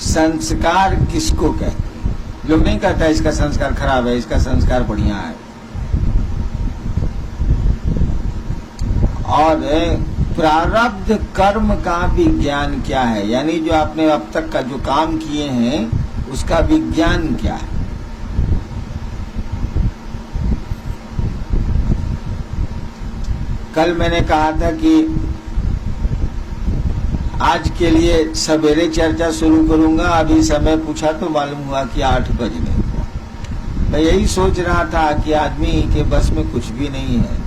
संस्कार किसको कहते हैं? लोग नहीं कहता इसका संस्कार खराब है, इसका संस्कार बढ़िया है। और प्रारब्ध कर्म का विज्ञान क्या है, यानी जो आपने अब तक का जो काम किए हैं उसका विज्ञान क्या है। कल मैंने कहा था कि आज के लिए सवेरे चर्चा शुरू करूंगा, अभी समय पूछा तो मालूम हुआ कि 8 बजने को। मैं यही सोच रहा था कि आदमी के बस में कुछ भी नहीं है।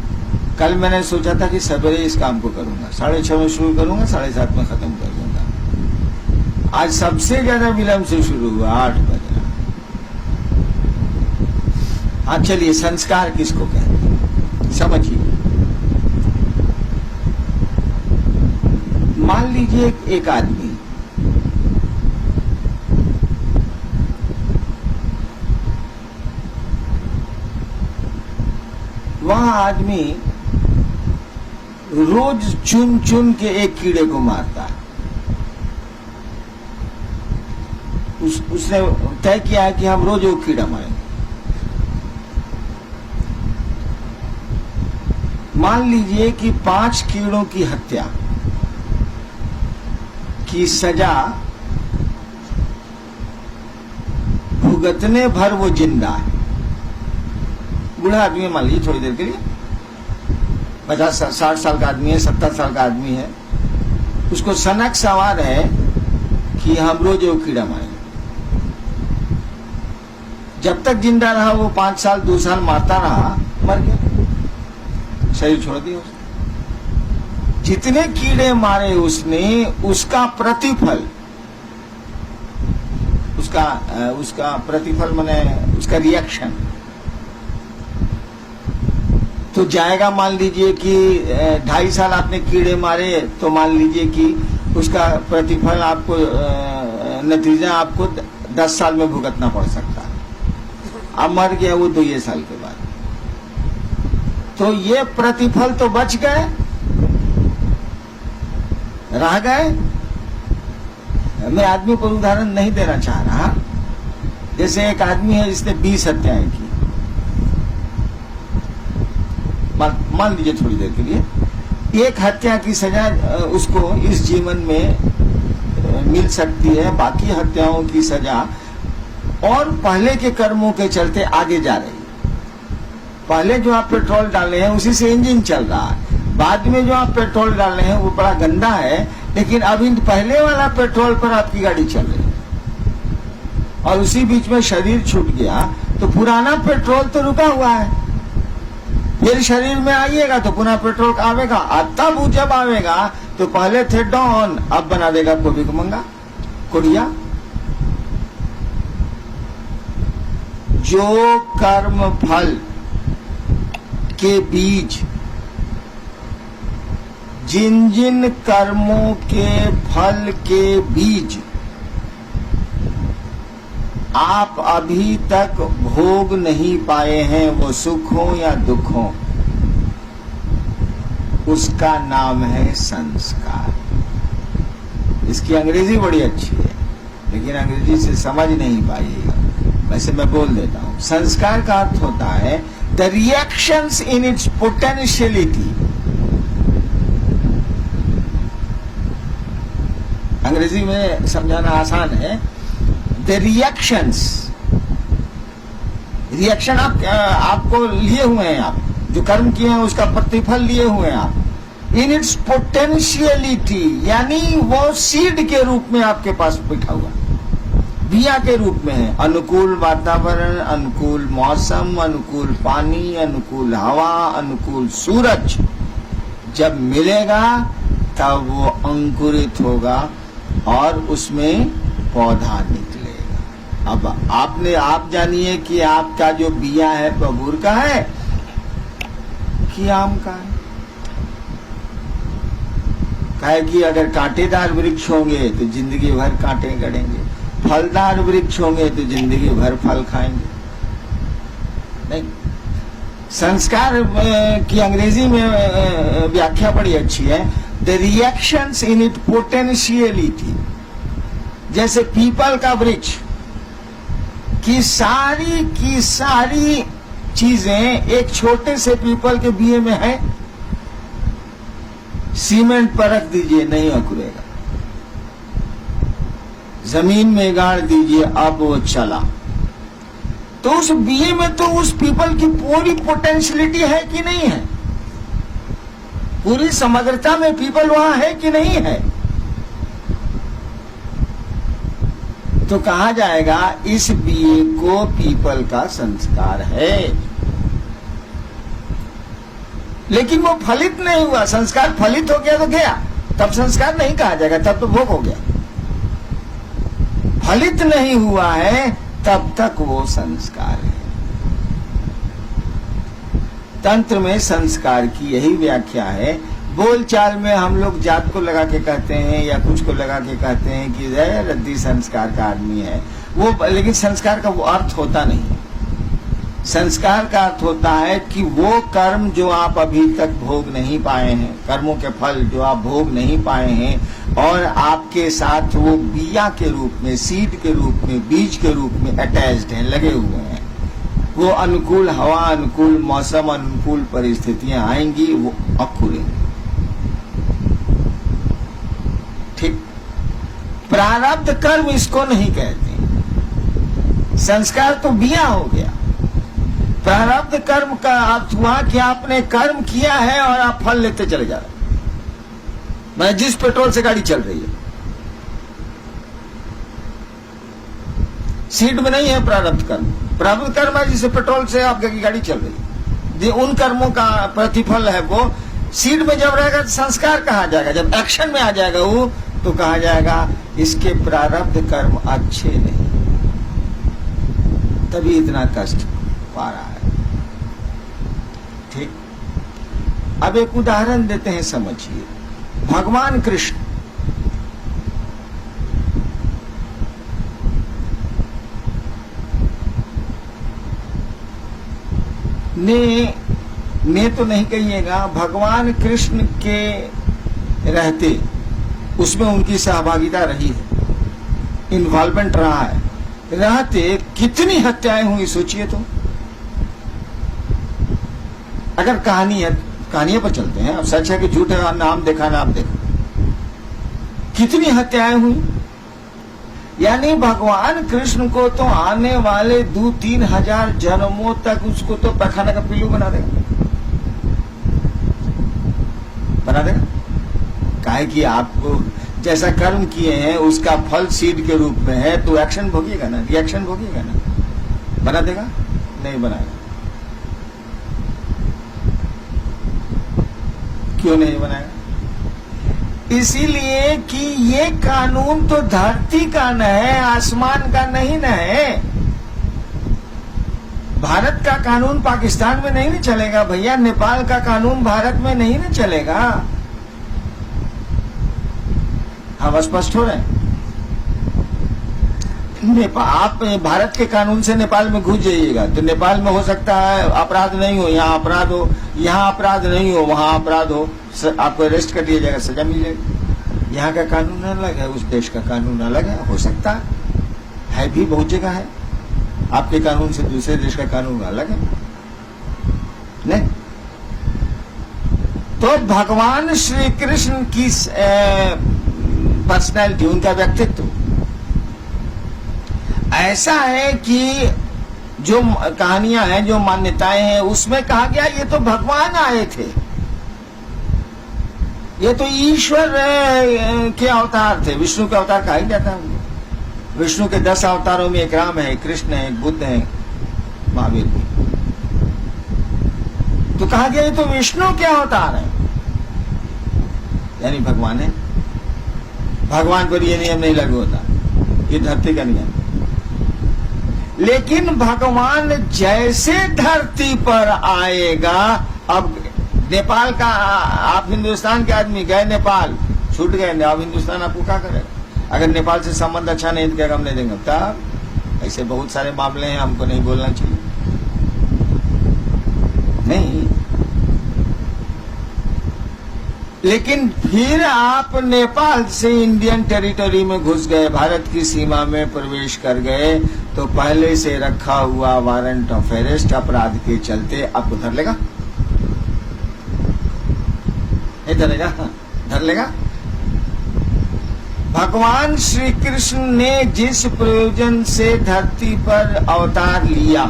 कल मैंने सोचा था कि सवेरे इस काम को करूंगा, 6:30 में शुरू करूंगा, 7:30 में खत्म कर दूंगा। आज सबसे ज्यादा विलंब से शुरू हुआ, 8 बजे। हाँ चलिए, संस्कार किसको कहते हैं समझिए। मान लीजिए एक आदमी वह आदमी रोज चुन चुन के एक कीड़े को मारता है। उसने तय किया है कि हम रोज एक कीड़ा मारेंगे। मान लीजिए कि 5 कीड़ों की हत्या की सजा भुगतने भर वो जिंदा है। बूढ़ा आदमी है, मान लीजिए थोड़ी देर के लिए, 50-60 साल का आदमी है, 70 साल का आदमी है। उसको सनक सवार है कि हम रोज वो कीड़ा मारेंगे। जब तक जिंदा रहा वो 5 साल 2 साल मारता रहा, मर गया, शरीर छोड़ दिया उसने। जितने कीड़े मारे उसने, उसका प्रतिफल, उसका प्रतिफल माने उसका रिएक्शन तो जाएगा। मान लीजिए कि 2.5 साल आपने कीड़े मारे, तो मान लीजिए कि उसका प्रतिफल आपको, नतीजा आपको 10 साल में भुगतना पड़ सकता है। अब मर गया वो 2 साल के बाद, तो ये प्रतिफल तो बच गए, रह गए। मैं आदमी पर उदाहरण नहीं देना चाह रहा। जैसे एक आदमी है जिसने 20 हत्याएं की, मान लीजिए थोड़ी देर के लिए, एक हत्या की सजा उसको इस जीवन में मिल सकती है, बाकी हत्याओं की सजा और पहले के कर्मों के चलते आगे जा रही। पहले जो आप पेट्रोल डाले हैं उसी से इंजन चल रहा है, बाद में जो आप पेट्रोल डाल रहे हैं वो बड़ा गंदा है, लेकिन अभी पहले वाला पेट्रोल पर आपकी गाड़ी चल रही है और उसी बीच में शरीर छूट गया तो पुराना पेट्रोल तो रुका हुआ है। फिर शरीर में आइएगा तो पुनः पेट्रोल आवेगा, तब जब आवेगा तो पहले थे डॉन, अब बना देगा कोबी को मंगा कोरिया। जो कर्म फल के बीज, जिन जिन कर्मों के फल के बीज आप अभी तक भोग नहीं पाए हैं, वो सुख हो या दुख हो, उसका नाम है संस्कार। इसकी अंग्रेजी बड़ी अच्छी है, लेकिन अंग्रेजी से समझ नहीं पाइएगा, वैसे मैं बोल देता हूं। संस्कार का अर्थ होता है the reactions in its potentiality. अंग्रेजी में समझाना आसान है। द रिएक्शंस, रिएक्शन आपको लिए हुए हैं, आप जो कर्म किए हैं उसका प्रतिफल लिए हुए हैं आप। इन इट्स पोटेंशियलिटी, यानी वो सीड के रूप में आपके पास बैठा हुआ, बिया के रूप में है। अनुकूल वातावरण, अनुकूल मौसम, अनुकूल पानी, अनुकूल हवा, अनुकूल सूरज जब मिलेगा तब वो अंकुरित होगा और उसमें पौधा निकलेगा। अब आप जानिए कि आपका जो बिया है बबूर का है कि आम का है। कहे कि अगर कांटेदार वृक्ष होंगे तो जिंदगी भर कांटे गड़ेंगे, फलदार वृक्ष होंगे तो जिंदगी भर फल खाएंगे। नहीं, संस्कार की अंग्रेजी में व्याख्या बड़ी अच्छी है, the reactions in it potentiality. जैसे पीपल का वृक्ष की सारी चीजें एक छोटे से पीपल के बीए में है। सीमेंट पर रख दीजिए, नहीं अंकुरेगा। जमीन में गाड़ दीजिए, अब वो चला। तो उस बीए में तो उस पीपल की पूरी पोटेंशियलिटी है कि नहीं है? पूरी समग्रता में पीपल वहां है कि नहीं है? तो कहा जाएगा इस बीए को पीपल का संस्कार है। लेकिन वो फलित नहीं हुआ। संस्कार फलित हो गया तो गया, तब संस्कार नहीं कहा जाएगा, तब तो भोग हो गया। फलित नहीं हुआ है तब तक वो संस्कार है। तंत्र में संस्कार की यही व्याख्या है। बोलचाल में हम लोग जात को लगा के कहते हैं या कुछ को लगा के कहते हैं कि रद्दी संस्कार का आदमी है वो, लेकिन संस्कार का वो अर्थ होता नहीं। संस्कार का अर्थ होता है कि वो कर्म जो आप अभी तक भोग नहीं पाए हैं, कर्मों के फल जो आप भोग नहीं पाए हैं और आपके साथ वो बिया के रूप में, सीड के रूप में, बीज के रूप में अटैच्ड हैं, लगे हुए हैं। वो अनुकूल हवा, अनुकूल मौसम, अनुकूल परिस्थितियां आएंगी, वो अंकुरेंगी। ठीक। प्रारब्ध कर्म इसको नहीं कहते। संस्कार तो बिया हो गया। प्रारब्ध कर्म का अर्थ हुआ कि आपने कर्म किया है और आप फल लेते चले जा रहे हैं। मैं जिस पेट्रोल से गाड़ी चल रही है, सीड में नहीं है प्रारब्ध कर्म। प्रारब्ध कर्म है जिससे पेट्रोल से आपकी गाड़ी चल रही है। उन कर्मों का प्रतिफल है वो। सीड में जब रहेगा तो संस्कार कहा जाएगा। जब एक्शन में आ जाएगा वो, तो कहा जाएगा इसके प्रारब्ध कर्म अच्छे नहीं, तभी इतना कष्ट पा रहा है। ठीक। अब एक उदाहरण देते हैं, समझिए। भगवान कृष्ण ने तो नहीं कहिएगा, भगवान कृष्ण के रहते उसमें उनकी सहभागिता रही है, इन्वॉल्वमेंट रहा है। रहते कितनी हत्याएं हुई सोचिए तो। अगर कहानी है, कहानियों पर चलते हैं, अब सच है कि झूठ है, नाम देखा नाम देखा, कितनी हत्याएं हुई। यानी भगवान कृष्ण को तो आने वाले 2-3 हजार जन्मों तक उसको तो पैखाना का पिल्लू बना देगा। काहे कि आपको जैसा कर्म किए हैं उसका फल सीड के रूप में है, तो एक्शन भोगिएगा ना, रिएक्शन भोगिएगा ना। बना देगा? नहीं बनाएगा। क्यों नहीं बनाएगा? इसीलिए कि ये कानून तो धरती का न है, आसमान का नहीं न है। भारत का कानून पाकिस्तान में नहीं न चलेगा भैया, नेपाल का कानून भारत में नहीं न चलेगा। हम स्पष्ट हो रहे हैं। आप भारत के कानून से नेपाल में घुस जाइएगा तो नेपाल में हो सकता है अपराध नहीं हो, यहाँ अपराध हो, यहाँ अपराध नहीं हो, वहां अपराध हो, आपको अरेस्ट कर दिया जाएगा, सजा मिल जाएगी। यहाँ का कानून अलग है, उस देश का कानून अलग है। हो सकता है भी, बहुत जगह है। आपके कानून से दूसरे देश का कानून अलग है। नहीं तो भगवान श्री कृष्ण की पर्सनैलिटी, उनका व्यक्तित्व ऐसा है कि जो कहानियां हैं, जो मान्यताएं हैं, उसमें कहा गया ये तो भगवान आए थे, ये तो ईश्वर के अवतार थे। विष्णु के अवतार कहा ही जाता है। विष्णु के 10 अवतारों में एक राम है, एक कृष्ण है, एक बुद्ध है, महावीर भी। तो कहा गया ये तो विष्णु के अवतार है, यानी भगवान है। भगवान पर यह नियम नहीं लागू होता, ये धरती का नियम। लेकिन भगवान जैसे धरती पर आएगा, अब नेपाल का, आप हिंदुस्तान के आदमी गए नेपाल, छूट गए, अब हिंदुस्तान आपको क्या करेगा? अगर नेपाल से संबंध अच्छा नहीं तो हम नहीं देंगे। तब ऐसे बहुत सारे मामले हैं, हमको नहीं बोलना चाहिए। नहीं, लेकिन फिर आप नेपाल से इंडियन टेरिटरी में घुस गए, भारत की सीमा में प्रवेश कर गए, तो पहले से रखा हुआ वारंट ऑफ अरेस्ट अपराध के चलते आपको धर लेगा, धरेगा, धर लेगा। भगवान श्री कृष्ण ने जिस प्रयोजन से धरती पर अवतार लिया,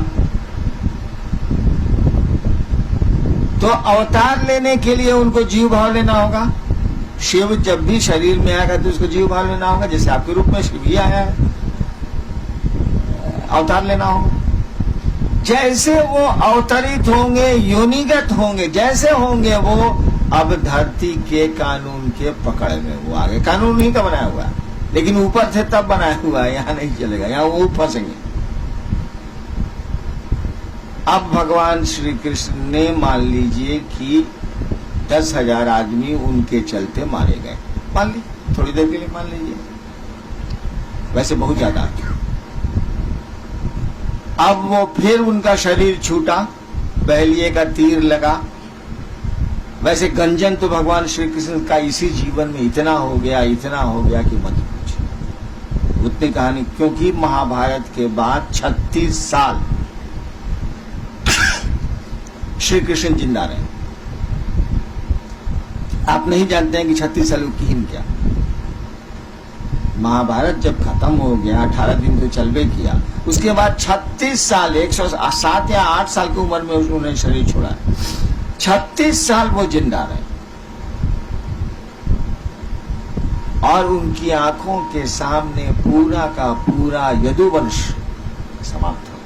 तो अवतार लेने के लिए उनको जीव भाव लेना होगा। शिव जब भी शरीर में आएगा तो उसको जीव भाव लेना होगा, जैसे आपके रूप में शिव ही आया है, अवतार लेना होगा। जैसे वो अवतरित होंगे, योनिगत होंगे, जैसे होंगे वो अब धरती के कानून के पकड़ में वो आगे। कानून नहीं का बनाया हुआ है, लेकिन ऊपर से तब बनाया हुआ है, यहाँ नहीं चलेगा, यहाँ वो फंसेंगे। अब भगवान श्री कृष्ण ने मान लीजिए कि 10,000 आदमी उनके चलते मारे गए, मान ली थोड़ी देर के लिए मान लीजिए, वैसे बहुत ज्यादा। अब वो फिर उनका शरीर छूटा, बहलिए का तीर लगा। वैसे गंजन तो भगवान श्री कृष्ण का इसी जीवन में इतना हो गया कि मत पूछिए उतनी कहानी, क्योंकि महाभारत के बाद 36 साल श्री कृष्ण जिंदा रहे। आप नहीं जानते हैं कि 36 साल की हिम क्या। महाभारत जब खत्म हो गया, 18 दिन तो चलबे किया, उसके बाद 36 साल 107 या 8 साल की उम्र में उन्होंने शरीर छोड़ा। 36 साल वो जिंदा रहे और उनकी आंखों के सामने पूरा का पूरा यदुवंश समाप्त हो।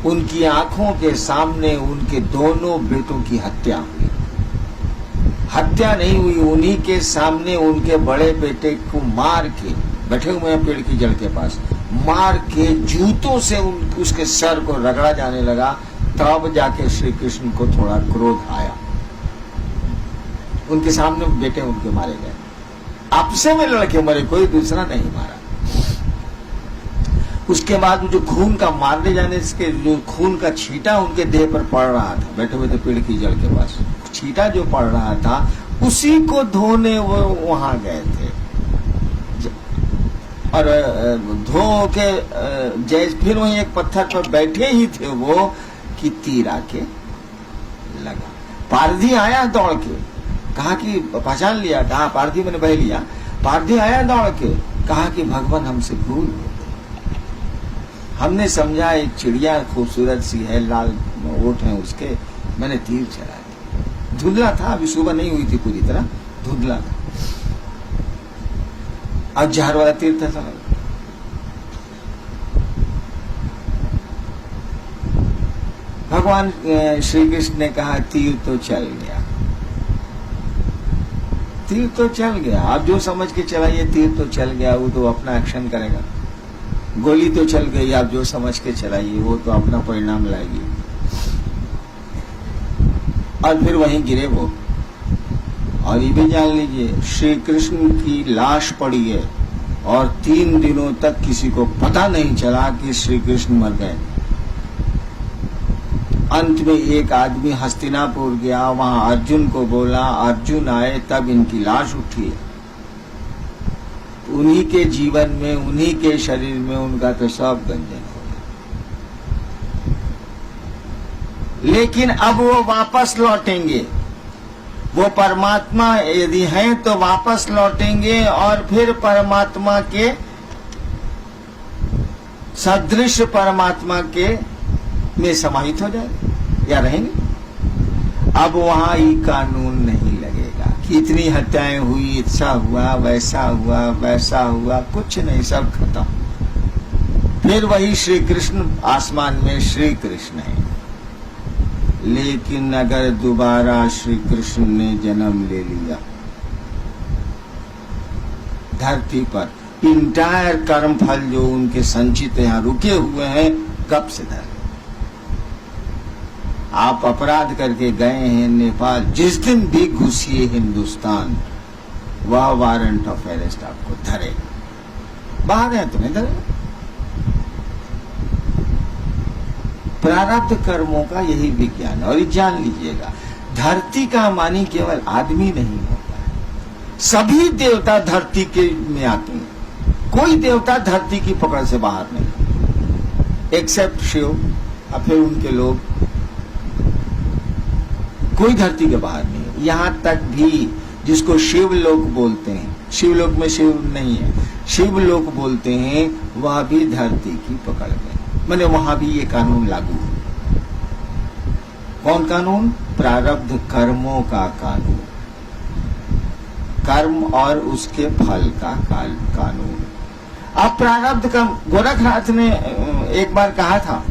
उनकी आंखों के सामने उनके दोनों बेटों की हत्या हुई। हत्या नहीं हुई, उन्हीं के सामने उनके बड़े बेटे को मार के, बैठे हुए हैं पेड़ की जड़ के पास, मार के जूतों से उसके सर को रगड़ा जाने लगा। तब जाके श्री कृष्ण को थोड़ा क्रोध आया, उनके सामने बेटे उनके मारे गए, आपसे में लड़के मरे, कोई दूसरा नहीं मारा। उसके बाद जो खून का मारने जाने से जो खून का छींटा उनके देह पर पड़ रहा था, बैठे हुए थे पेड़ की जड़ के पास, छींटा जो पड़ रहा था उसी को धोने वो वहां गए थे। और धो के जैसे फिर वहीं एक पत्थर पर बैठे ही थे वो कि तीर आके लगा। पारधी आया दौड़ के, कहा कि पहचान लिया, कहा पारधी मैंने बह लिया। पारधी आया दौड़ के, कहा कि भगवान हमसे भूल हो गई, हमने समझा एक चिड़िया खूबसूरत सी है, लाल ओठ है उसके, मैंने तीर चला दिया। धुंधला था, अभी सुबह नहीं हुई थी पूरी तरह, धुंधला था, अब जहर वाला तीर था। भगवान श्री कृष्ण ने कहा तीर तो चल गया, तीर तो चल गया, आप जो समझ के चलाइए, तीर तो चल गया, वो तो अपना एक्शन करेगा। गोली तो चल गई, आप जो समझ के चलाइए, वो तो अपना परिणाम लाएगी। और फिर वहीं गिरे वो। और ये भी जान लीजिए, श्री कृष्ण की लाश पड़ी है और 3 दिनों तक किसी को पता नहीं चला कि श्री कृष्ण मर गए। अंत में एक आदमी हस्तिनापुर गया, वहां अर्जुन को बोला, अर्जुन आए, तब इनकी लाश उठी। उन्हीं के जीवन में, उन्हीं के शरीर में उनका तो सब गंजन हो गया। लेकिन अब वो वापस लौटेंगे, वो परमात्मा यदि हैं तो वापस लौटेंगे और फिर परमात्मा के सदृश परमात्मा के में समाहित हो जाएंगे या रहेंगे। अब वहां ही कानून नहीं लगेगा कि इतनी हत्याएं हुई, ऐसा हुआ, वैसा हुआ, वैसा हुआ, कुछ नहीं, सब खत्म। फिर वही श्री कृष्ण आसमान में श्री कृष्ण है। लेकिन अगर दोबारा श्री कृष्ण ने जन्म ले लिया धरती पर, इंटायर कर्म फल जो उनके संचित यहाँ रुके हुए हैं, कब से धर। आप अपराध करके गए हैं नेपाल, जिस दिन भी घुसिए हिंदुस्तान, वह वारंट ऑफ अरेस्ट आपको धरेगा। बाहर है तो नहीं धरेगा। प्रारब्ध कर्मों का यही विज्ञान है। और ये जान लीजिएगा, धरती का मानी केवल आदमी नहीं होता है, सभी देवता धरती के में आते हैं। कोई देवता धरती की पकड़ से बाहर नहीं, एक्सेप्ट शिव और फिर उनके लोग, कोई धरती के बाहर नहीं। यहां तक भी जिसको शिवलोक बोलते हैं, शिवलोक में शिव नहीं है, शिवलोक बोलते हैं, वह भी धरती की पकड़ में, माने वहां भी ये कानून लागू है। कौन कानून? प्रारब्ध कर्मों का कानून, कर्म और उसके फल का कानून। अब प्रारब्ध का, गोरखनाथ ने एक बार कहा था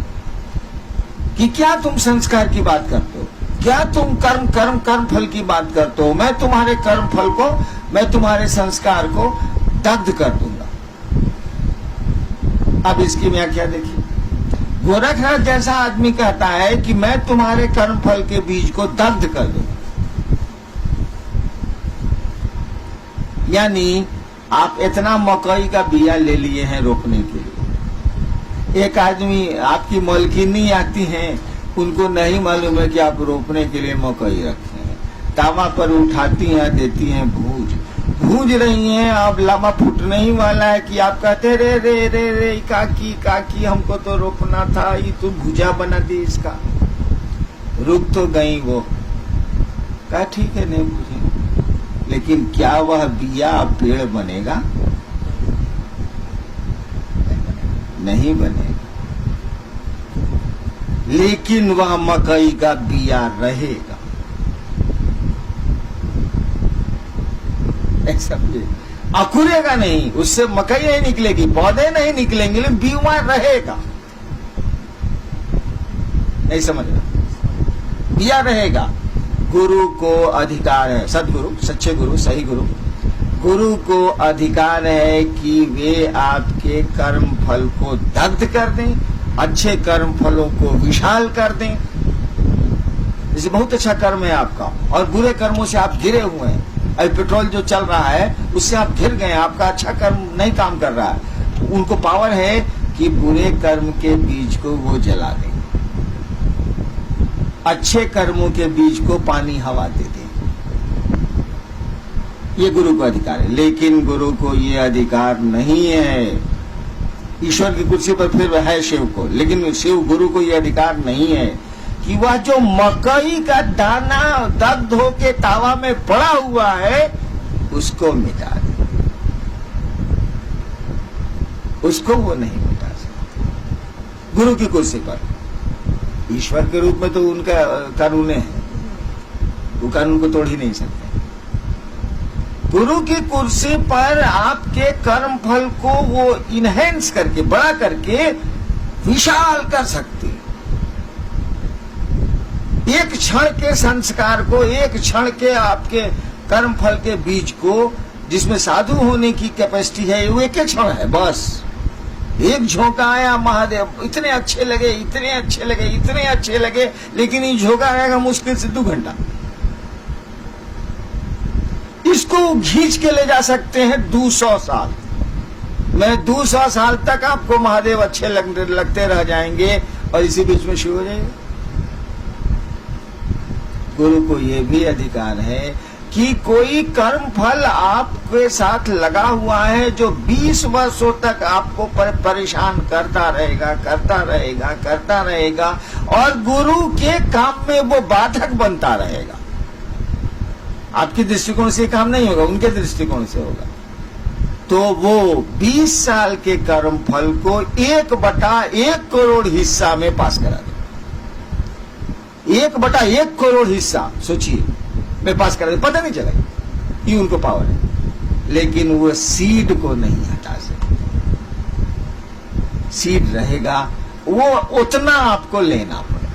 कि क्या तुम संस्कार की बात करते हो, क्या तुम कर्म फल की बात करते हो, मैं तुम्हारे कर्म फल को, मैं तुम्हारे संस्कार को दग्ध कर दूंगा। अब इसकी व्याख्या देखिए, गोरखनाथ जैसा आदमी कहता है कि मैं तुम्हारे कर्म फल के बीज को दग्ध कर दूंगा, यानी आप इतना मकई का बिया ले लिए हैं रोपने के लिए। एक आदमी, आपकी मलकिनी आती हैं, उनको नहीं मालूम है कि आप रोपने के लिए मकई रखे हैं, तावा पर उठाती हैं, देती हैं भूज रही हैं, अब लामा फूटने ही वाला है कि आप कहते रे रे रे रे काकी हमको तो रोपना था, ये तो भुजा बना दी इसका। रुक तो गई वो, कहा ठीक है नहीं भूजे, लेकिन क्या वह बिया पेड़ बनेगा? नहीं बनेगा, लेकिन वह मकई का बिया रहेगा। समझे? अकुरेगा नहीं, उससे मकई नहीं निकलेगी, पौधे नहीं निकलेंगे, लेकिन बीमा रहेगा। नहीं समझ रहा? बिया रहेगा। गुरु को अधिकार है, सदगुरु, सच्चे गुरु, सही गुरु को अधिकार है कि वे आपके कर्म फल को दग्ध कर दें, अच्छे कर्म फलों को विशाल कर दें। जैसे बहुत अच्छा कर्म है आपका और बुरे कर्मों से आप घिरे हुए हैं, अभी पेट्रोल जो चल रहा है उससे आप घिर गए, आपका अच्छा कर्म नहीं काम कर रहा है, उनको पावर है कि बुरे कर्म के बीज को वो जला दें, अच्छे कर्मों के बीज को पानी हवा दे दें। ये गुरु को अधिकार है, लेकिन गुरु को ये अधिकार नहीं है। ईश्वर की कुर्सी पर फिर है शिव को, लेकिन शिव गुरु को ये अधिकार नहीं है कि वह जो मकई का दाना दग्ध होके तावा में पड़ा हुआ है उसको मिटा दे, उसको वो नहीं मिटा सकता गुरु की कुर्सी पर। ईश्वर के रूप में तो उनका कानून है, वो कानून को तोड़ ही नहीं सकते। गुरु की कुर्सी पर आपके कर्म फल को वो इनहेंस करके, बड़ा करके विशाल कर सकते। एक क्षण के संस्कार को, एक क्षण के आपके कर्म फल के बीज को, जिसमें साधु होने की कैपेसिटी है, वो एक क्षण है बस। एक झोंका आया, महादेव इतने अच्छे लगे, इतने अच्छे लगे, इतने अच्छे लगे, लेकिन ये झोंका आएगा मुश्किल से 2 घंटा। इसको खींच के ले जा सकते हैं 200 साल। मैं 200 साल तक आपको महादेव अच्छे लगते रह जाएंगे और इसी बीच में शुरू हो जाएगा। गुरु को यह भी अधिकार है कि कोई कर्म फल आपके साथ लगा हुआ है जो 20 वर्षों तक आपको परेशान करता रहेगा और गुरु के काम में वो बाधक बनता रहेगा। आपके दृष्टिकोण से काम नहीं होगा, उनके दृष्टिकोण से होगा। तो वो 20 साल के कर्म फल को 1/1 करोड़ हिस्सा में पास करा दे। 1/1 करोड़ हिस्सा सोचिए में पास करा दे, पता नहीं चला, ये उनको पावर है। लेकिन वो सीड को नहीं हटा सकते। सीड रहेगा, वो उतना आपको लेना पड़ेगा।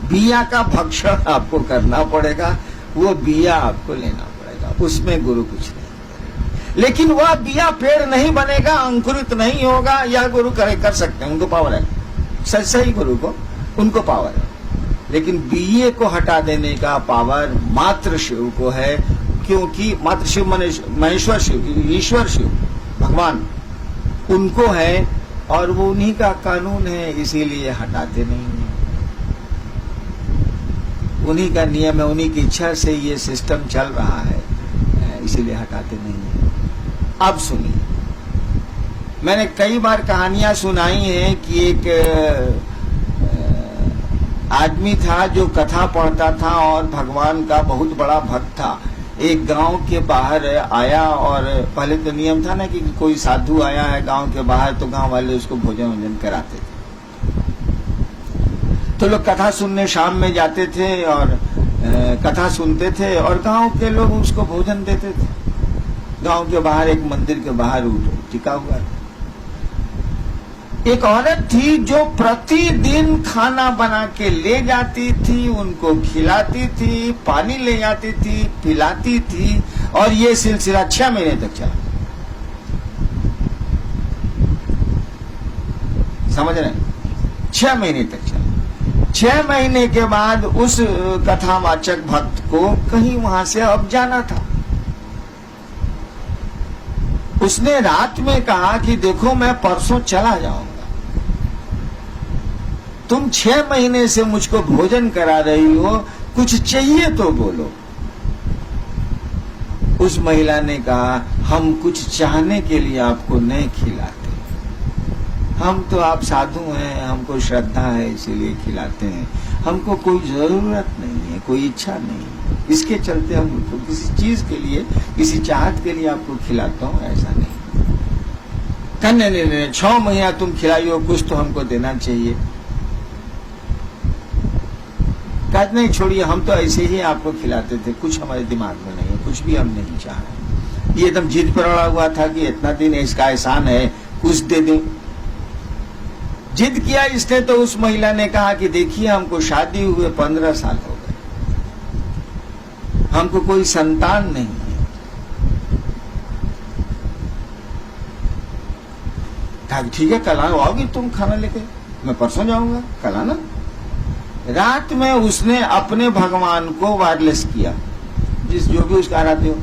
बिया का भक्षण आपको करना पड़ेगा, वो बिया आपको लेना पड़ेगा, उसमें गुरु कुछ नहीं करेगा। लेकिन वह बिया पेड़ नहीं बनेगा, अंकुरित नहीं होगा, यह गुरु कर सकते हैं, उनको पावर है। सही गुरु को, उनको पावर है। लेकिन बिये को हटा देने का पावर मात्र शिव को है, क्योंकि मात्र शिव माने महेश्वर शिव, ईश्वर शिव, भगवान, उनको है और वो उन्हीं का कानून है, इसीलिए हटाते नहीं है। उन्हीं का नियम है, उन्हीं की इच्छा से ये सिस्टम चल रहा है, इसीलिए हटाते नहीं है। अब सुनिए, मैंने कई बार कहानियां सुनाई हैं कि एक आदमी था जो कथा पढ़ता था और भगवान का बहुत बड़ा भक्त था। एक गांव के बाहर आया और पहले तो नियम था ना कि कोई साधु आया है गांव के बाहर तो गांव वाले उसको भोजन वोजन कराते थे। तो लोग कथा सुनने शाम में जाते थे और कथा सुनते थे और गांव के लोग उसको भोजन देते थे। गांव के बाहर एक मंदिर के बाहर टिका हुआ था। एक औरत थी जो प्रतिदिन खाना बना के ले जाती थी, उनको खिलाती थी, पानी ले जाती थी, पिलाती थी और ये सिलसिला 6 महीने तक चला। समझ रहे हैं? 6 महीने तक चला। 6 महीने के बाद उस कथावाचक भक्त को कहीं वहां से अब जाना था। उसने रात में कहा कि देखो मैं परसों चला जाऊंगा, तुम 6 महीने से मुझको भोजन करा रही हो, कुछ चाहिए तो बोलो। उस महिला ने कहा हम कुछ चाहने के लिए आपको नहीं खिलाते, हम तो आप साधु हैं, हमको श्रद्धा है इसीलिए खिलाते हैं, हमको कोई जरूरत नहीं है, कोई इच्छा नहीं है, इसके चलते हम किसी चीज के लिए, किसी चाहत के लिए आपको खिलाता हूं, ऐसा नहीं। कहने नहीं 6 महीना तुम खिलाई हो, कुछ तो हमको देना चाहिए। कहते नहीं छोड़िए, हम तो ऐसे ही आपको खिलाते थे, कुछ हमारे दिमाग में नहीं है, कुछ भी हम नहीं चाह रहे। ये एकदम जिद पर अड़ा हुआ था कि इतना दिन इसका एहसान है, कुछ दे दें। जिद किया इसने तो उस महिला ने कहा कि देखिए हमको शादी हुए 15 साल हो गए, हमको कोई संतान नहीं है। कहा ठीक है कल आओगी तुम खाना लेके, मैं परसों जाऊंगा, कल आना। रात में उसने अपने भगवान को वायरलेस किया, जो भी उसका आराध्य हो।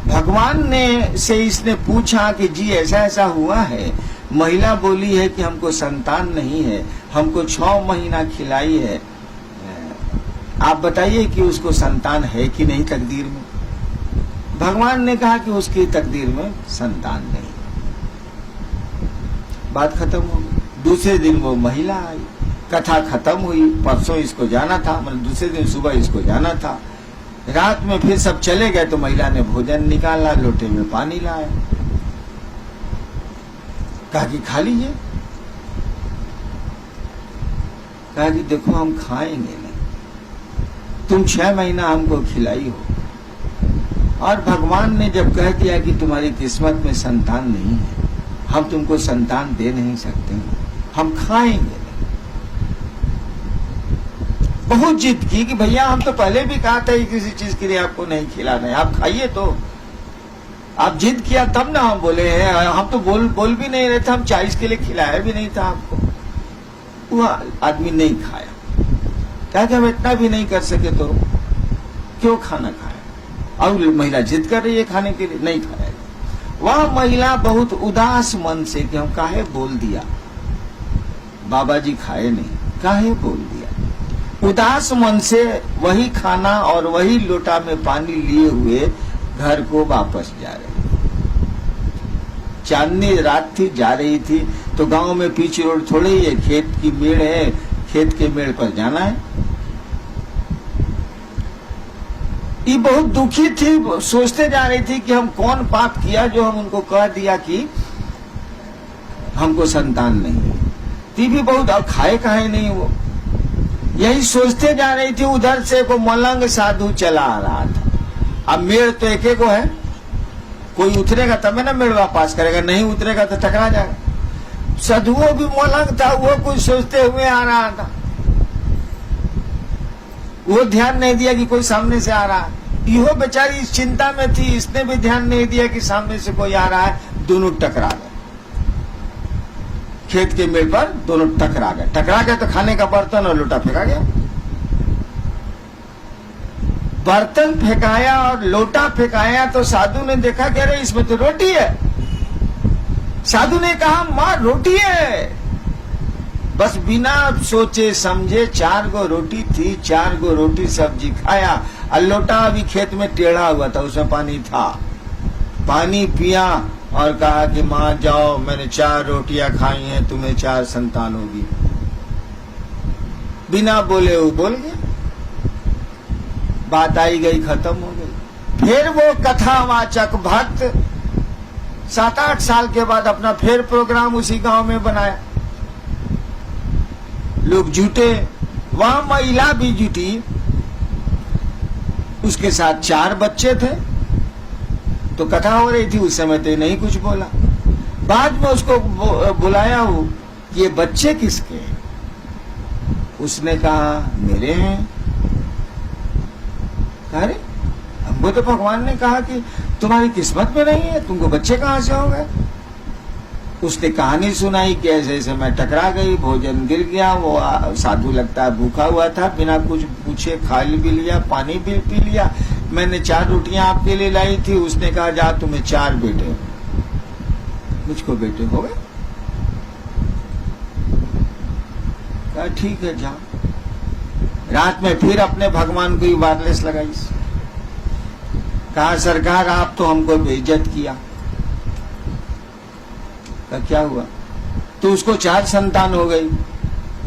भगवान ने से इसने पूछा कि जी ऐसा ऐसा हुआ है। महिला बोली है कि हमको संतान नहीं है, हमको 6 महीना खिलाई है, आप बताइए कि उसको संतान है कि नहीं तकदीर में। भगवान ने कहा कि उसकी तकदीर में संतान नहीं। बात खत्म हो गई। दूसरे दिन वो महिला आई, कथा खत्म हुई, परसों इसको जाना था, मतलब दूसरे दिन सुबह इसको जाना था। रात में फिर सब चले गए तो महिला ने भोजन निकाला, लोटे में पानी लाया, कहा कि खा लीजिए। कहा कि देखो हम खाएंगे नहीं, तुम 6 महीना हमको खिलाई हो और भगवान ने जब कह दिया कि तुम्हारी किस्मत में संतान नहीं है, हम तुमको संतान दे नहीं सकते, हम खाएंगे नहीं। बहुत जिद की कि भैया हम तो पहले भी कहा था किसी चीज के लिए आपको नहीं खिलाना है, आप खाइए। तो आप जिद किया तब ना हम बोले हैं, हम तो बोल भी नहीं रहे थे, हम 40 के लिए खिलाया भी नहीं था आपको। वो आदमी नहीं खाया, क्या कि हम इतना भी नहीं कर सके तो क्यों खाना खाया। और महिला जिद कर रही है खाने के लिए, नहीं खाया। वह महिला बहुत उदास मन से कि हम काहे बोल दिया, बाबा जी खाए नहीं, काहे बोल दिया। उदास मन से वही खाना और वही लोटा में पानी लिए हुए घर को वापस जा रही। चांदनी रात थी, जा रही थी तो गांव में पीछे रोड थोड़ी है, खेत की मेड़ है, खेत के मेड़ पर जाना है। ये बहुत दुखी थी, सोचते जा रही थी कि हम कौन पाप किया जो हम उनको कह दिया कि हमको संतान नहीं। ती भी बहुत, अब खाए काहे नहीं वो, यही सोचते जा रही थी। उधर से को मलंग साधु चला आ रहा था। अब मेड़ तो एक को है, कोई उतरेगा तब ना मेड़ पास करेगा, नहीं उतरेगा तो टकरा जाएगा। साधुओं भी मलंग था, वो कुछ सोचते हुए आ रहा था, वो ध्यान नहीं दिया कि कोई सामने से आ रहा है। यो बेचारी इस चिंता में थी, इसने भी ध्यान नहीं दिया कि सामने से कोई आ रहा है। दोनों टकरा गए, खेत के मेड़ पर दोनों टकरा गए। टकरा गए तो खाने का बर्तन और लोटा फेंका गया। बर्तन फेंकाया और लोटा फेंकाया तो साधु ने देखा कि अरे इसमें तो रोटी है। साधु ने कहा मां रोटी है। बस बिना सोचे समझे 4 गो रोटी थी, 4 गो रोटी सब्जी खाया, और लोटा अभी खेत में टेढ़ा हुआ था, उसमें पानी था, पानी पिया और कहा कि माँ जाओ, मैंने 4 रोटियां खाई हैं, तुम्हें 4 संतान होगी। बिना बोले वो बोल गया, बात आई गई, खत्म हो गई। फिर वो कथावाचक भक्त 7-8 साल के बाद अपना फिर प्रोग्राम उसी गांव में बनाया। लोग जुटे, वहां महिला भी जुटी, उसके साथ 4 बच्चे थे। तो कथा हो रही थी, उस समय तो नहीं कुछ बोला। बाद में उसको बुलाया हो कि ये बच्चे किसके हैं? उसने कहा मेरे हैं। अरे हमको तो भगवान ने कहा कि तुम्हारी किस्मत में नहीं है, तुमको बच्चे कहां से हो गए? उसने कहानी सुनाई कि ऐसे ऐसे मैं टकरा गई, भोजन गिर गया, वो साधु लगता है भूखा हुआ था, बिना कुछ पूछे खा भी लिया, पानी भी पी लिया। मैंने 4 रोटियां आपके लिए लाई थी, उसने कहा जा तुम्हें 4 बेटे हो। मुझको बेटे हो गए? कहा ठीक है जाओ। रात में फिर अपने भगवान को ही वायरलेस लगाई। कहा सरकार आप तो हमको बेइज्जत किया। क्या हुआ? तो उसको 4 संतान हो गई,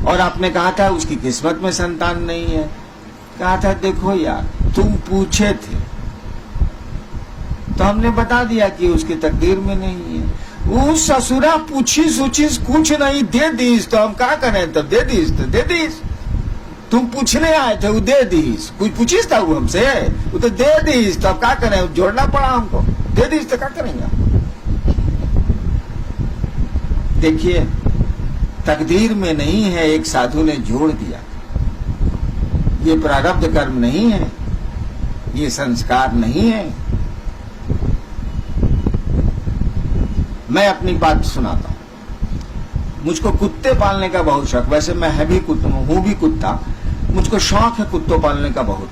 और आपने कहा था उसकी किस्मत में संतान नहीं है। कहा था देखो यार, तुम पूछे थे तो हमने बता दिया कि उसकी तकदीर में नहीं है। वो ससुरा पूछी सूचिस कुछ नहीं, दे दीस, तो हम क्या करें? तब दे दीस तो दे दीस। तुम पूछने आए थे, वो दे दीस। कुछ पूछीस था वो हमसे, वो तो दे दीस, तो अब क्या करें? जोड़ना पड़ा हमको, दे दीस तो क्या करेंगे? देखिए, तकदीर में नहीं है, एक साधु ने जोड़ दिया। ये प्रारब्ध कर्म नहीं है, ये संस्कार नहीं है। मैं अपनी बात सुनाता हूं। मुझको कुत्ते पालने का बहुत शौक, वैसे मैं हूं भी कुत्ता, मुझको शौक है कुत्तों पालने का बहुत।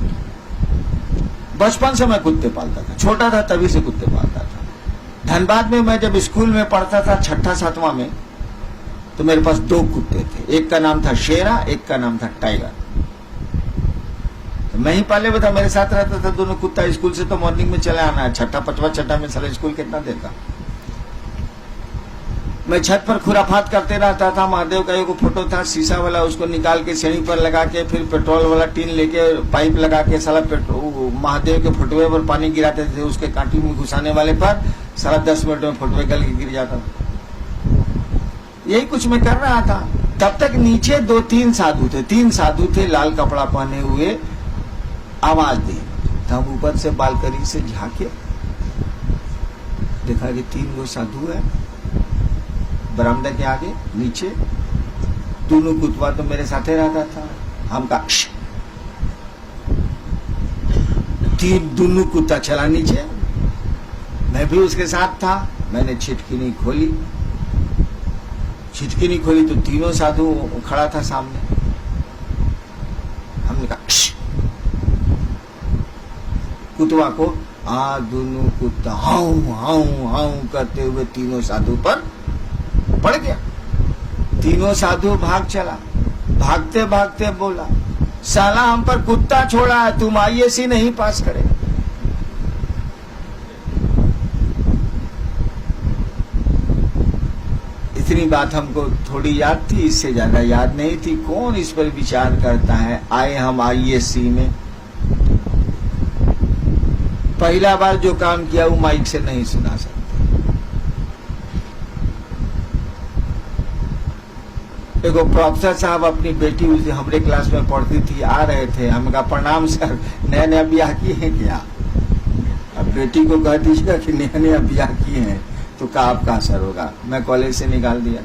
बचपन से मैं कुत्ते पालता था, छोटा था तभी से कुत्ते पालता था। धनबाद में मैं जब स्कूल में पढ़ता था 6ठा-7वां में, तो मेरे पास 2 कुत्ते थे। एक का नाम था शेरा, एक का नाम था टाइगर। तो मैं ही पाले हुआ था, मेरे साथ रहता था दोनों कुत्ता। स्कूल से तो मॉर्निंग में चले आना है, 6ठा-5वां में साला स्कूल कितना देर का। मैं छत पर खुराफात करते रहता था। महादेव का एक फोटो था शीशा वाला, उसको निकाल के सीढ़ी पर लगा के, फिर पेट्रोल वाला टीन लेके पाइप लगा के साला महादेव के फोटोए पर पानी गिराते थे, उसके कांटी में घुसाने वाले पर साला 10 मिनट में फोटोए गल के गिर जाता था। यही कुछ मैं कर रहा था। तब तक नीचे 2-3 साधु थे, 3 साधु थे लाल कपड़ा पहने हुए, आवाज दी। तो हम ऊपर से बालकनी से झांके, देखा कि 3 गो साधु है बरामदा के आगे नीचे। दोनों कुतवा तो मेरे साथे रहता था। हम का दोनों कुत्ता चला नीचे, मैं भी उसके साथ था। मैंने छिटकी नहीं खोली तो तीनों साधु खड़ा था सामने। हमने कहा कुतवा को, दोनों कुत्ता हाउ हाउ हाउ करते हुए तीनों साधु पर पड़ गया। तीनों साधु भाग चला। भागते भागते बोला, साला हम पर कुत्ता छोड़ा है, तुम IAC नहीं पास करे। इतनी बात हमको थोड़ी याद थी, इससे ज्यादा याद नहीं थी। कौन इस पर विचार करता है? आए हम IAC में, पहला बार जो काम किया वो माइक से नहीं सुना सकता। देखो, प्रोफेसर साहब अपनी बेटी उस हमारे क्लास में पढ़ती थी, आ रहे थे। हमने कहा प्रणाम सर, नया नया ब्याह किए हैं क्या? अब बेटी को कह दीजिएगा कि नया नया ब्याह किए हैं, तो का आपका असर होगा। मैं कॉलेज से निकाल दिया।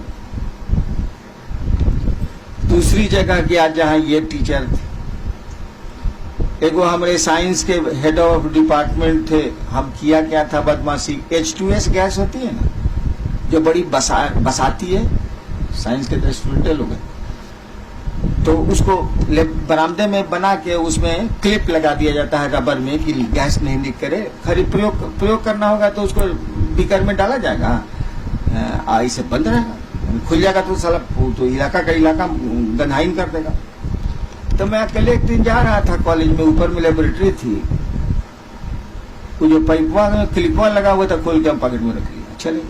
दूसरी जगह गया जहां ये टीचर थे, एगो हमारे साइंस के हेड ऑफ डिपार्टमेंट थे। हम किया क्या था बदमाशी, H2S गैस होती है ना, जो बड़ी बसाती है, साइंस के स्टूडेंट लोग हैं, तो उसको बरामदे में बना के उसमें क्लिप लगा दिया जाता है रबर में कि गैस नहीं लीक करे। खरीद प्रयोग करना होगा तो उसको बीकर में डाला जाएगा, इसे बंद रहेगा। खुल जाएगा तो साला वो तो इलाका का इलाका गंधाइन कर देगा। तो मैं अकेले एक दिन जा रहा था कॉलेज में, ऊपर में लेबोरेटरी थी, वो जो पाइपवा में क्लिपवा लगा हुआ था खोल के हम पॉकेट में रख लिया, चले।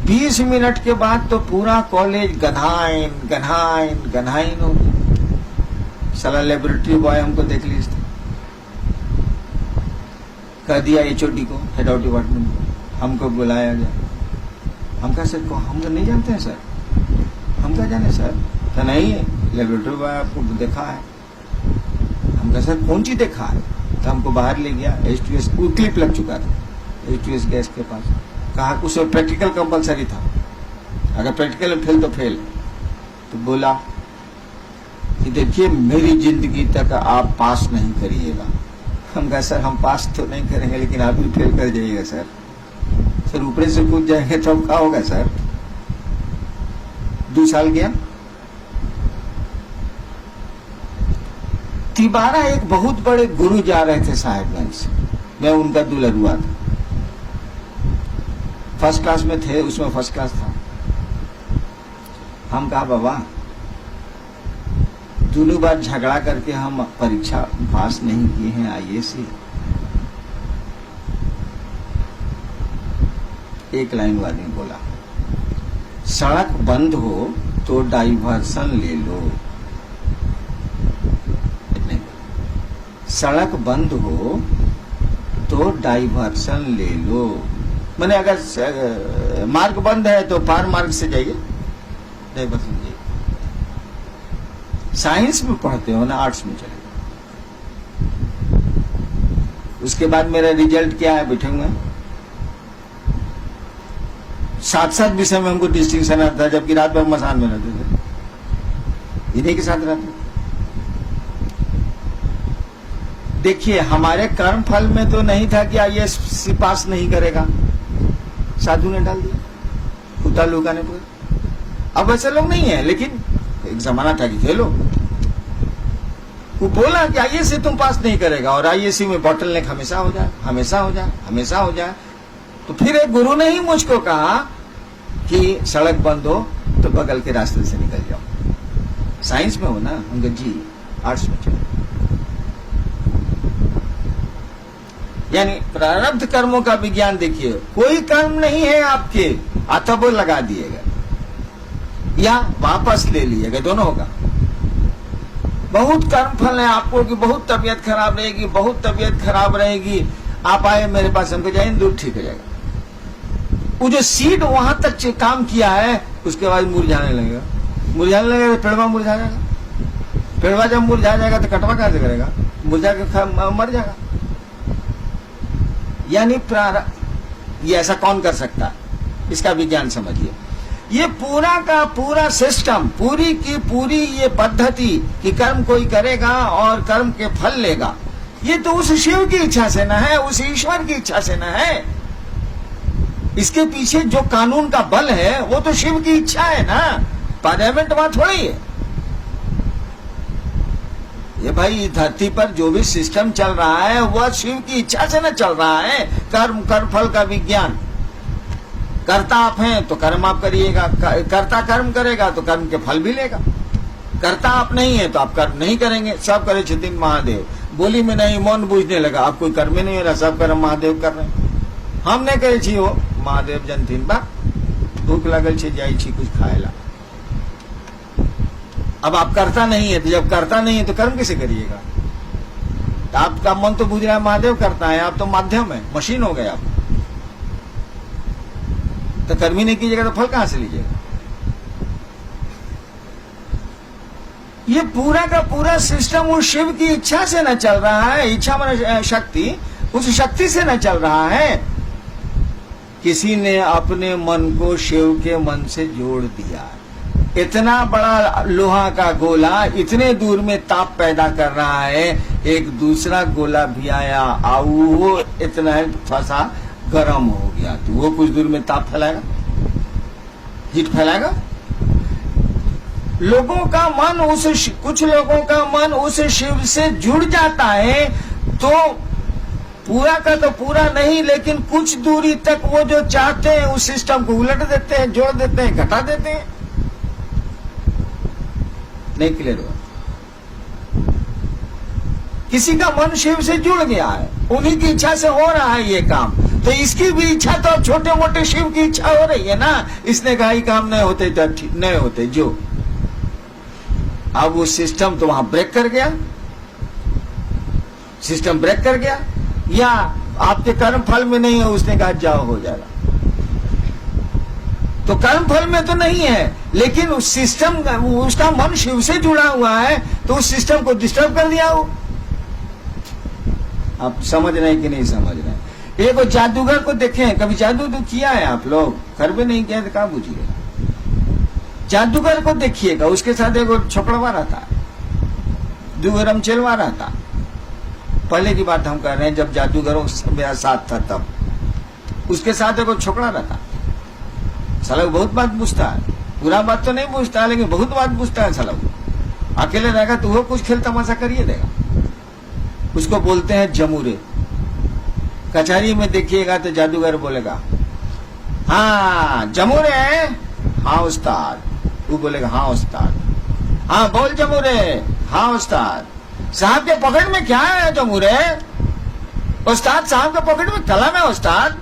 20 मिनट के बाद तो पूरा कॉलेज गंधाइन गंधाइन गंधाइन हो गया। साला लेबोरेटरी बॉय हमको देख ली, कह दिया एचओडी को, हेड ऑफ डिपार्टमेंट को, हमको बुलाया गया। हम कहा सर को हम तो नहीं जानते हैं सर, हम क्या जाने सर, तो नहीं लेबोरेटरी बॉय आपको देखा है। हम कहा सर कौन चीज देखा है, तो हमको बाहर ले गया, H2S वो क्लिप लग चुका था H2S गैस के पास। कहा कुछ प्रैक्टिकल कंपलसरी था, अगर प्रैक्टिकल फेल तो फेल। तो बोला कि देखिए मेरी जिंदगी तक आप पास नहीं करिएगा। हम कहा सर हम पास तो नहीं करेंगे लेकिन आप भी फेल कर जाइएगा सर। सर ऊपर से कूद जाएंगे तो क्या होगा सर। 2 साल गया। तिबारा एक बहुत बड़े गुरु जा रहे थे साहेबगंज से, मैं उनका दुल्हरुआ था, फर्स्ट क्लास में थे, उसमें फर्स्ट क्लास था। हम कहा बाबा दोनों बार झगड़ा करके हम परीक्षा पास नहीं किए हैं IAS। एक लाइन वाले बोला सड़क बंद हो तो डाइवर्सन ले लो, सड़क बंद हो तो डाइवर्सन ले लो। मैंने अगर मार्ग बंद है तो पार मार्ग से जाइए, डाइवर्सन जाइए। साइंस में पढ़ते हो ना, आर्ट्स में चले। उसके बाद मेरा रिजल्ट क्या है, बैठूंगा 7 विषय में हमको डिस्टिंक्शन आता था, जबकि रात भर मसान में रहते थे, इन्हीं के साथ रहते। देखिए हमारे कर्म फल में तो नहीं था कि IAS पास नहीं करेगा, साधु ने डाल दिया, कुत्ता लोगा ने बोला। अब वैसे लोग नहीं है, लेकिन एक जमाना था कि खेलो। वो बोला कि IAS से तुम पास नहीं करेगा, और IAS में बॉटल नेक हमेशा हो जाए, हमेशा हो जाए, हमेशा हो जाए। तो फिर एक गुरु ने ही मुझको कहा कि सड़क बंद हो तो बगल के रास्ते से निकल जाओ। साइंस में हो ना, हम कहा जी आर्ट्स में चलो। यानी प्रारब्ध कर्मों का विज्ञान देखिए, कोई कर्म नहीं है आपके, अतः वो लगा दिएगा या वापस ले लिएगा, दोनों होगा। बहुत कर्म फल है आपको कि बहुत तबीयत खराब रहेगी, बहुत तबीयत खराब रहेगी, आप आए मेरे पास, हमको जाए दूर ठीक हो जाएगा। वो जो सीड वहां तक काम किया है उसके बाद मुरझाने लगेगा, मुरझाने लगेगा तो पेड़वा मुरझा जाएगा, पेड़वा जब मुरझा जाएगा तो कटवा कैसे करेगा, मुरझा के मर जाएगा। यानी ये ऐसा कौन कर सकता है, इसका विज्ञान समझिए। ये पूरा का पूरा सिस्टम, पूरी की पूरी ये पद्धति कि कर्म कोई करेगा और कर्म के फल लेगा, ये तो उस शिव की इच्छा से न है, उस ईश्वर की इच्छा से न है। इसके पीछे जो कानून का बल है वो तो शिव की इच्छा है ना, पार्लियामेंट वहां थोड़ी है। ये भाई धरती पर जो भी सिस्टम चल रहा है वह शिव की इच्छा से न चल रहा है। कर्म कर्म फल का विज्ञान, कर्ता आप हैं तो कर्म आप करिएगा, कर्ता कर्म करेगा तो कर्म के फल भी लेगा। कर्ता आप नहीं है तो आप कर्म नहीं करेंगे। सब करे छथिन महादेव, बोली में नहीं मौन बूझने लगा, आप कोई कर्म नहीं हो रहा, सब कर्म महादेव कर रहे हैं। हमने करे छी हो महादेव जनथिन बा, भूख लगल छे जाई छी कुछ खाएला। अब आप करता नहीं है, तो जब करता नहीं है तो कर्म कैसे करिएगा। तो आपका मन तो बुझ रहा है महादेव करता है, आप तो माध्यम है, मशीन हो गए आप। तो कर्म ही नहीं कीजिएगा तो फल कहां से लीजिएगा। ये पूरा का पूरा सिस्टम उस शिव की इच्छा से न चल रहा है, इच्छा माने शक्ति, उस शक्ति से न चल रहा है। किसी ने अपने मन को शिव के मन से जोड़ दिया। इतना बड़ा लोहा का गोला इतने दूर में ताप पैदा कर रहा है, एक दूसरा गोला भी आया वो इतना फंसा गर्म हो गया, तो वो कुछ दूर में ताप फैलाएगा, हीट फैलाएगा। लोगों का मन कुछ लोगों का मन उस शिव से जुड़ जाता है तो पूरा का तो पूरा नहीं, लेकिन कुछ दूरी तक वो जो चाहते हैं उस सिस्टम को उलट देते हैं, जोड़ देते हैं, घटा देते हैं। नहीं क्लियर हुआ? किसी का मन शिव से जुड़ गया है, उन्हीं की इच्छा से हो रहा है ये काम, तो इसकी भी इच्छा तो छोटे मोटे शिव की इच्छा हो रही है ना। इसने कहा ही काम नहीं होते तो नहीं होते जो। अब वो सिस्टम तो वहां ब्रेक कर गया, सिस्टम ब्रेक कर गया, या आपके कर्म फल में नहीं है, उसने कहा जाओ हो जाएगा। तो कर्म फल में तो नहीं है, लेकिन उस सिस्टम, उसका मन शिव से जुड़ा हुआ है, तो उस सिस्टम को डिस्टर्ब कर दिया वो। आप समझ रहे हैं कि नहीं समझ रहे हैं? एक जादूगर को देखें, कभी जादू तो किया है आप लोग? घर में नहीं किया तो कहाँ बुझिएगा। जादूगर को देखिएगा, उसके साथ एक छोकड़वा रहता है, दो रमचेलवा रहता। पहले की बात हम कर रहे हैं, जब जादूगरों मेरा साथ था तब उसके साथ एक छोकड़ा रहता। साला बहुत बात पूछता है, पूरा बात तो नहीं पूछता है, लेकिन बहुत बात पूछता है साला। अकेले रहेगा तो वो कुछ खेल तमाशा करिए देगा। उसको बोलते हैं जमूरे। कचहरी में देखिएगा तो जादूगर बोलेगा हाँ जमूरे, हाँ उस्ताद। वो बोलेगा हाँ उस्ताद। हाँ बोल जमूरे, हाँ उस्ताद। साहब के पॉकेट में क्या है जमूरे? उस्ताद साहब के पॉकेट में कलम है उस्ताद।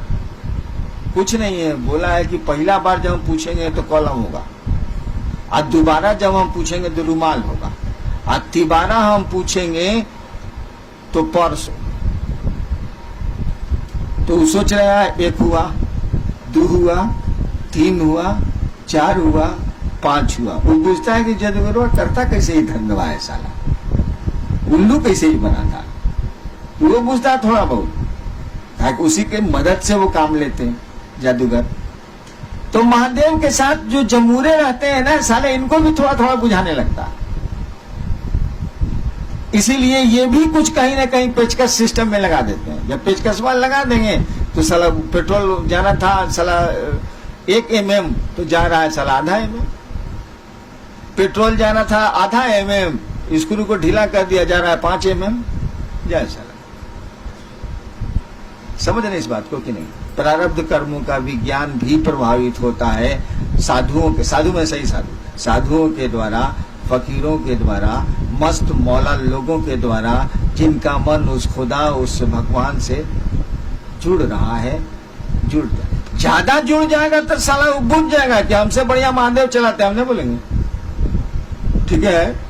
कुछ नहीं है, बोला है कि पहला बार जब हम पूछेंगे तो कलम होगा, और दोबारा जब हम पूछेंगे तो रुमाल होगा, और तिबारा हम पूछेंगे तो पर्स। तो वो सोच रहा है एक हुआ, दो हुआ, तीन हुआ, चार हुआ, पांच हुआ। वो पूछता है कि जादूगर करता कैसे ही धंधवा है साला, उल्लू कैसे ही बना था। वो पूछता है थोड़ा बहुत, उसी के मदद से वो काम लेते हैं जादूगर। तो महादेव के साथ जो जमूरे रहते हैं ना साले, इनको भी थोड़ा थोड़ा बुझाने लगता। इसीलिए ये भी कुछ कहीं ना कहीं पेचकस सिस्टम में लगा देते हैं। जब पेचकस वाल लगा देंगे तो साला पेट्रोल जाना था साला 1 mm तो जा रहा है साला आधा mm। पेट्रोल जाना था आधा mm, स्क्रू को ढीला कर दिया, जा रहा है 5 mm। जाए साला। समझ रहे इस बात को कि नहीं? प्रारब्ध कर्मों का विज्ञान भी प्रभावित होता है साधुओं के, साधु में सही साधु, साधुओं के द्वारा, फकीरों के द्वारा, मस्त मौला लोगों के द्वारा, जिनका मन उस खुदा, उस भगवान से जुड़ रहा है। जुड़ जाए, ज्यादा जुड़ जाएगा तो साला बुझ जाएगा कि हमसे बढ़िया महादेव चलाते, हमने बोलेंगे ठीक है।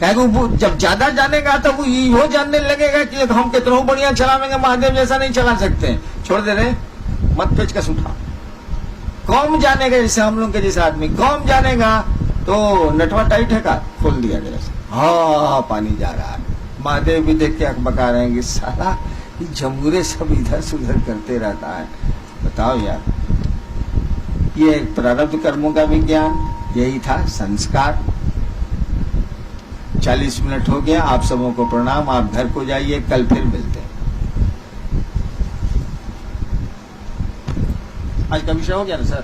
जब ज्यादा जानेगा तो वो ये जानने लगेगा कि हम कितना बढ़िया चलावेंगे, महादेव जैसा नहीं चला सकते। छोड़ दे रहे, मत पेचकस उठा। कौन जानेगा, जैसे हम लोग के जैसे आदमी कौन जानेगा, तो नटवा टाइट है का खोल दिया जरा से, हाँ पानी जा रहा है। महादेव भी देख के अकबका रहे हैं कि साला ये जमूरे सब इधर से उधर करते रहता है। बताओ यार, ये प्रारब्ध कर्मों का विज्ञान यही था, संस्कार। 40 मिनट हो गया, आप सबों को प्रणाम। आप घर को जाइए, कल फिर मिलते हैं। आज का विषय हो गया ना सर?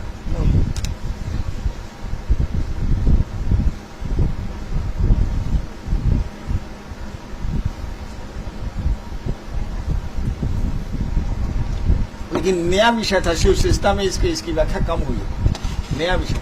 लेकिन नया विषय था, शिव शिष्टा में इसकी व्याख्या कम हुई। नया विषय